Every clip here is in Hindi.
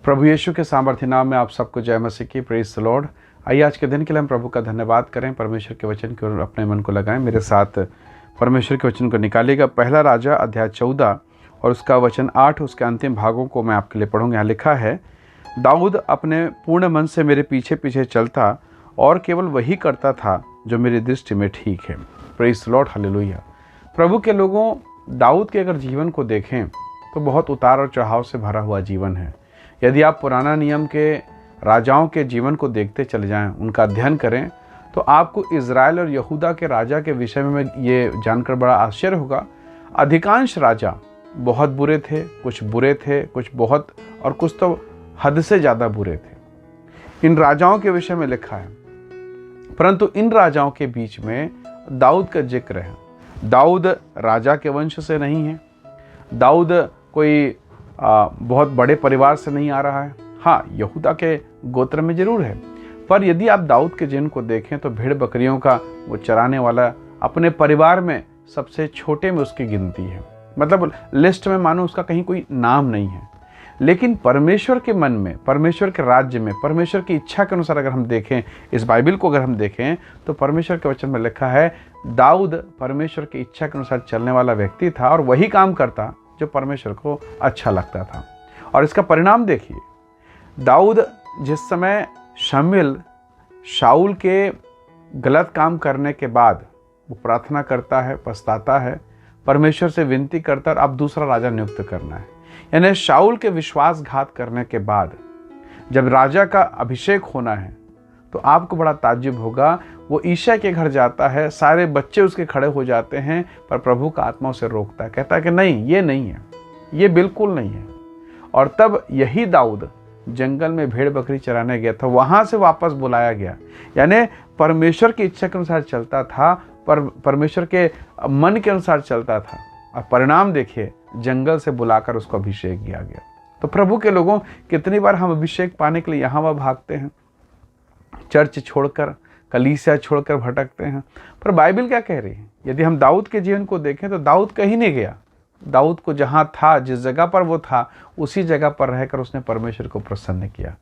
प्रभु यीशु के सामर्थ्य नाम में आप सबको जय मसीह की। Praise the Lord. आइए आज के दिन के लिए हम प्रभु का धन्यवाद करें, परमेश्वर के वचन की ओर अपने मन को लगाएं। मेरे साथ परमेश्वर के वचन को निकालिएगा। पहला राजा अध्याय 14 और उसका वचन 8, उसके अंतिम भागों को मैं आपके लिए पढ़ूंगा। यहाँ लिखा है, दाऊद अपने पूर्ण मन से मेरे पीछे पीछे चलता और केवल वही करता था जो मेरी दृष्टि में ठीक है। Praise the lord, hallelujah. प्रभु के लोगों, दाऊद के अगर जीवन को देखें तो बहुत उतार और चढ़ाव से भरा हुआ जीवन है। यदि आप पुराना नियम के राजाओं के जीवन को देखते चले जाएं, उनका अध्ययन करें, तो आपको इज़राइल और यहूदा के राजा के विषय में ये जानकर बड़ा आश्चर्य होगा। अधिकांश राजा बहुत बुरे थे, कुछ बुरे थे, कुछ बहुत, और कुछ तो हद से ज़्यादा बुरे थे। इन राजाओं के विषय में लिखा है, परंतु इन राजाओं के बीच में दाऊद का जिक्र है। दाऊद राजा के वंश से नहीं है, दाऊद कोई बहुत बड़े परिवार से नहीं आ रहा है। हाँ, यहूदा के गोत्र में जरूर है, पर यदि आप दाऊद के जीवन को देखें तो भेड़ बकरियों का वो चराने वाला, अपने परिवार में सबसे छोटे में उसकी गिनती है। मतलब लिस्ट में मानो उसका कहीं कोई नाम नहीं है। लेकिन परमेश्वर के मन में, परमेश्वर के राज्य में, परमेश्वर की इच्छा के अनुसार अगर हम देखें, इस बाइबल को अगर हम देखें, तो परमेश्वर के वचन में लिखा है, दाऊद परमेश्वर की इच्छा के अनुसार चलने वाला व्यक्ति था और वही काम करता जो परमेश्वर को अच्छा लगता था। और इसका परिणाम देखिए, दाऊद जिस समय शमूएल शाऊल के गलत काम करने के बाद वो प्रार्थना करता है, पछताता है, परमेश्वर से विनती करता है अब दूसरा राजा नियुक्त करना है। यानी शाऊल के विश्वासघात करने के बाद जब राजा का अभिषेक होना है, तो आपको बड़ा ताज्जुब होगा, वो ईशा के घर जाता है, सारे बच्चे उसके खड़े हो जाते हैं, पर प्रभु का आत्मा उसे रोकता है, कहता है कि नहीं, ये नहीं है, ये बिल्कुल नहीं है। और तब यही दाऊद जंगल में भेड़ बकरी चराने गया था, वहां से वापस बुलाया गया। यानी परमेश्वर की इच्छा के अनुसार चलता था, परमेश्वर के मन के अनुसार चलता था, और परिणाम देखिए, जंगल से बुलाकर उसको अभिषेक किया गया। तो प्रभु के लोगों, कितनी बार हम अभिषेक पाने के लिए यहाँ वहाँ भागते हैं, चर्च छोड़कर, कलीसिया छोड़कर भटकते हैं। पर बाइबल क्या कह रही है? यदि हम दाऊद के जीवन को देखें तो दाऊद कहीं नहीं गया। दाऊद को जहाँ था, जिस जगह पर वो था, उसी जगह पर रहकर उसने परमेश्वर को प्रसन्न किया।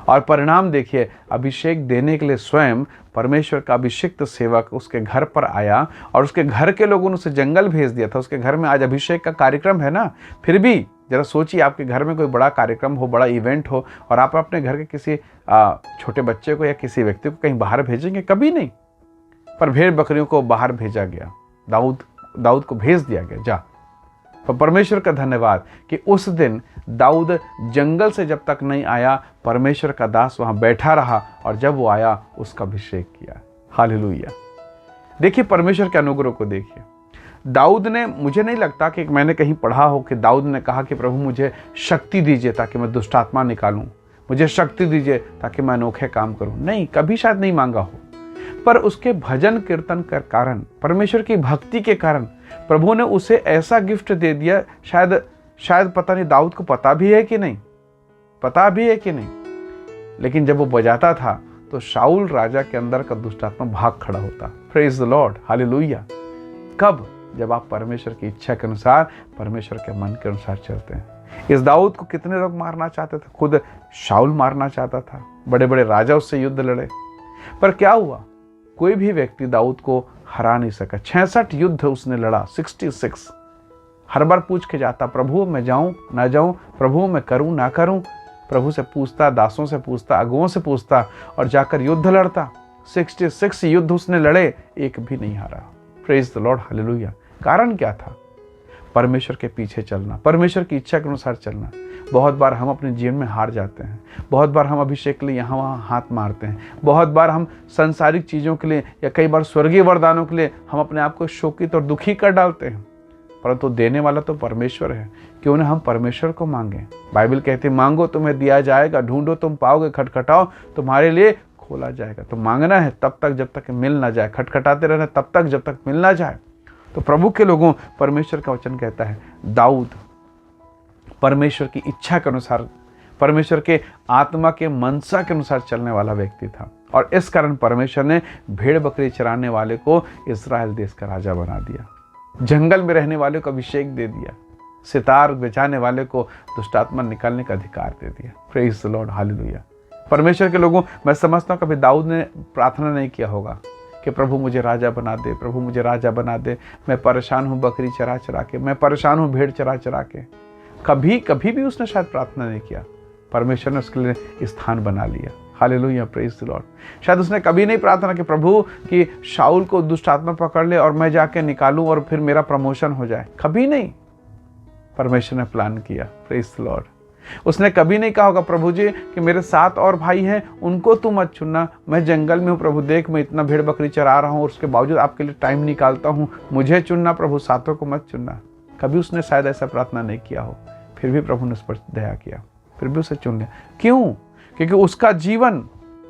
और परिणाम देखिए, अभिषेक देने के लिए स्वयं परमेश्वर का अभिषिक्त सेवक उसके घर पर आया, और उसके घर के लोगों ने उसे जंगल भेज दिया था। उसके घर में आज अभिषेक का कार्यक्रम है ना, फिर भी जरा सोचिए, आपके घर में कोई बड़ा कार्यक्रम हो, बड़ा इवेंट हो, और आप अपने घर के किसी छोटे बच्चे को या किसी व्यक्ति को कहीं बाहर भेजेंगे? कभी नहीं। पर भेड़ बकरियों को बाहर भेजा गया, दाऊद को भेज दिया गया, जा। पर परमेश्वर का धन्यवाद कि उस दिन दाऊद जंगल से जब तक नहीं आया, परमेश्वर का दास वहां बैठा रहा, और जब वो आया उसका अभिषेक किया। हालेलुया। देखिए परमेश्वर के अनुग्रह को देखिए। दाऊद ने, मुझे नहीं लगता कि मैंने कहीं पढ़ा हो कि दाऊद ने कहा कि प्रभु मुझे शक्ति दीजिए ताकि मैं दुष्ट आत्मा निकालूं, मुझे शक्ति दीजिए ताकि मैं अनोखे काम करूं। नहीं, कभी शायद नहीं मांगा हो, पर उसके भजन कीर्तन के कारण, परमेश्वर की भक्ति के कारण प्रभु ने उसे ऐसा गिफ्ट दे दिया। शायद पता नहीं दाऊद को पता भी है कि नहीं, लेकिन जब वो बजाता था तो शाऊल राजा के अंदर का दुष्ट आत्मा भाग खड़ा होता। Praise the lord, hallelujah. कब? जब आप परमेश्वर की इच्छा के अनुसार, परमेश्वर के मन के अनुसार चलते हैं। इस दाऊद को कितने लोग मारना चाहते थे, खुद शाऊल मारना चाहता था, बड़े बड़े राजा उससे युद्ध लड़े, पर क्या हुआ? कोई भी व्यक्ति दाऊद को हरा नहीं सका। 66 युद्ध उसने लड़ा, 66। हर बार पूछ के जाता, प्रभु मैं जाऊं ना जाऊं, प्रभु मैं करूं ना करूं। प्रभु से पूछता, दासों से पूछता, अगुओं से पूछता, और जाकर युद्ध लड़ता। 66 युद्ध उसने लड़े, एक भी नहीं हारा। Praise the lord, hallelujah. कारण क्या था? परमेश्वर के पीछे चलना, परमेश्वर की इच्छा के अनुसार चलना। बहुत बार हम अपने जीवन में हार जाते हैं, बहुत बार हम अभिषेक के लिए यहाँ वहाँ हाथ मारते हैं, बहुत बार हम सांसारिक चीज़ों के लिए या कई बार स्वर्गीय वरदानों के लिए हम अपने आप को शोकित और दुखी कर डालते हैं। परंतु देने वाला तो परमेश्वर है, क्यों ना हम परमेश्वर को मांगें। बाइबल कहती है, मांगो तुम्हें दिया जाएगा, ढूंढो तुम पाओगे, खटखटाओ तुम्हारे लिए खोला जाएगा। तो मांगना है तब तक जब तक मिल ना जाए, खटखटाते रहना तब तक जब तक मिल ना जाए। तो प्रभु के लोगों, परमेश्वर का वचन कहता है, दाऊद परमेश्वर की इच्छा के अनुसार, परमेश्वर के आत्मा के मनसा के अनुसार चलने वाला व्यक्ति था, और इस कारण परमेश्वर ने भेड़ बकरी चराने वाले को इस्राएल देश का राजा बना दिया, जंगल में रहने वाले को अभिषेक दे दिया। सितार बजाने वाले को दुष्ट आत्मा निकालने का अधिकार दे दिया। Praise the lord, hallelujah. परमेश्वर के लोगों, मैं समझता हूँ कभी दाऊद ने प्रार्थना नहीं किया होगा कि प्रभु मुझे राजा बना दे, प्रभु मुझे राजा बना दे, मैं परेशान हूँ बकरी चरा चरा के, मैं परेशान हूँ भेड़ चरा चरा के। कभी भी उसने शायद प्रार्थना नहीं किया। परमेश्वर ने उसके लिए स्थान बना लिया। Hallelujah, praise the Lord. शायद उसने कभी नहीं प्रार्थना की प्रभु कि शाऊल को दुष्ट आत्मा पकड़ ले और मैं जाके निकालूं और फिर मेरा प्रमोशन हो जाए। कभी नहीं। परमेश्वर ने प्लान किया। Praise the Lord. उसने कभी नहीं कहा होगा प्रभु जी कि मेरे 7 और भाई हैं, उनको तू मत चुनना, मैं जंगल में हूँ प्रभु, देख मैं इतना भेड़ बकरी चरा रहा हूँ और उसके बावजूद आपके लिए टाइम निकालता हूँ, मुझे चुनना प्रभु, 7 को मत चुनना। कभी उसने शायद ऐसा प्रार्थना नहीं किया हो। फिर भी प्रभु ने उस पर दया किया, फिर भी उसे चुन लिया। क्यों? क्योंकि उसका जीवन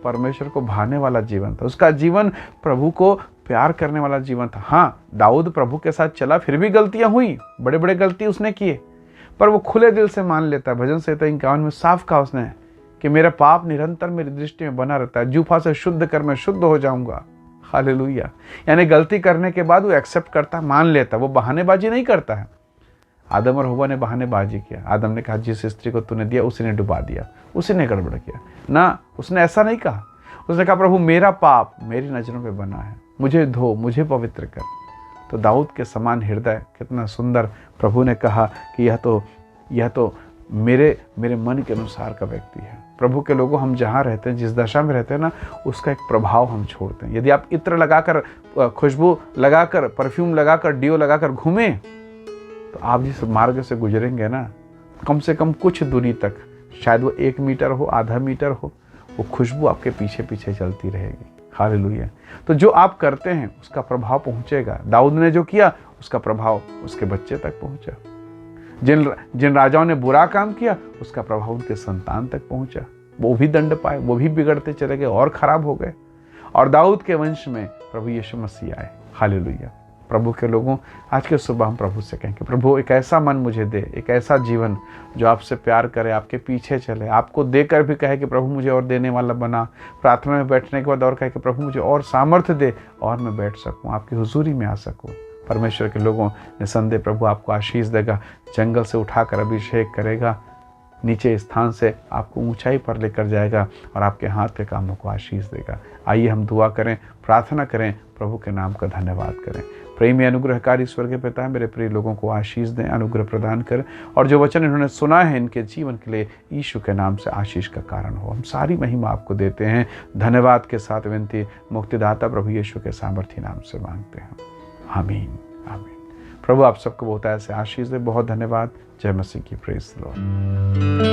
परमेश्वर को भाने वाला जीवन था। उसका जीवन प्रभु को प्यार करने वाला जीवन था। हाँ, दाऊद प्रभु के साथ चला, फिर भी गलतियां हुई, बड़े बड़े गलती उसने किए, पर वो खुले दिल से मान लेता। भजन संहिता 51 में साफ कहा उसने कि मेरा पाप निरंतर मेरी दृष्टि में बना रहता है, जूफा से शुद्ध कर मैं शुद्ध हो जाऊंगा। हालेलुया। यानी गलती करने के बाद वो एक्सेप्ट करता, मान लेता, वो बहानेबाजी नहीं करता है। आदम और हव्वा ने बहानेबाजी किया। आदम ने कहा जिस स्त्री को तूने दिया उसी ने डुबा दिया, उसी ने गड़बड़ किया ना। उसने ऐसा नहीं कहा। उसने कहा प्रभु मेरा पाप मेरी नजरों पे बना है, मुझे धो, मुझे पवित्र कर। तो दाऊद के समान हृदय, कितना सुंदर। प्रभु ने कहा कि यह तो मेरे मन के अनुसार का व्यक्ति है। प्रभु के लोगों, हम जहाँ रहते हैं, जिस दशा में रहते हैं ना, उसका एक प्रभाव हम छोड़ते हैं। यदि आप इत्र लगाकर, खुशबू लगाकर, परफ्यूम लगाकर, डियो लगाकर घूमें, तो आप जिस मार्ग से गुजरेंगे ना, कम से कम कुछ दूरी तक, शायद वो 1 मीटर हो, आधा मीटर हो, वो खुशबू आपके पीछे पीछे चलती रहेगी। हालेलुया। तो जो आप करते हैं उसका प्रभाव पहुंचेगा। दाऊद ने जो किया उसका प्रभाव उसके बच्चे तक पहुंचा। जिन राजाओं ने बुरा काम किया उसका प्रभाव उनके संतान तक पहुंचा। वो भी दंड पाए, वो भी बिगड़ते चले गए और खराब हो गए। और दाऊद के वंश में प्रभु यीशु मसीह आए। हालेलुया। प्रभु के लोगों, आज के सुबह हम प्रभु से कहें कि प्रभु एक ऐसा मन मुझे दे, एक ऐसा जीवन जो आपसे प्यार करे, आपके पीछे चले, आपको देकर भी कहे कि प्रभु मुझे और देने वाला बना। प्रार्थना में बैठने के बाद और कहे कि प्रभु मुझे और सामर्थ्य दे और मैं बैठ सकूं, आपकी हुजूरी में आ सकूं। परमेश्वर के लोगों, निसंदेह प्रभु आपको आशीष देगा, जंगल से उठाकर अभिषेक करेगा, नीचे स्थान से आपको ऊंचाई पर लेकर जाएगा और आपके हाथ के कामों को आशीष देगा। आइए हम दुआ करें, प्रार्थना करें, प्रभु के नाम का धन्यवाद करें। प्रेमी अनुग्रहकारी स्वर्गीय पिता, मेरे प्रिय लोगों को आशीष दें, अनुग्रह प्रदान करें, और जो वचन इन्होंने सुना है इनके जीवन के लिए यीशु के नाम से आशीष का कारण हो। हम सारी महिमा आपको देते हैं, धन्यवाद के साथ विनती मुक्तिदाता प्रभु यीशु के सामर्थी नाम से मांगते हैं। आमीन, आमीन। प्रभु आप सबको बहुत ऐसे आशीष दे। बहुत धन्यवाद। जय मसीह की। Praise the Lord.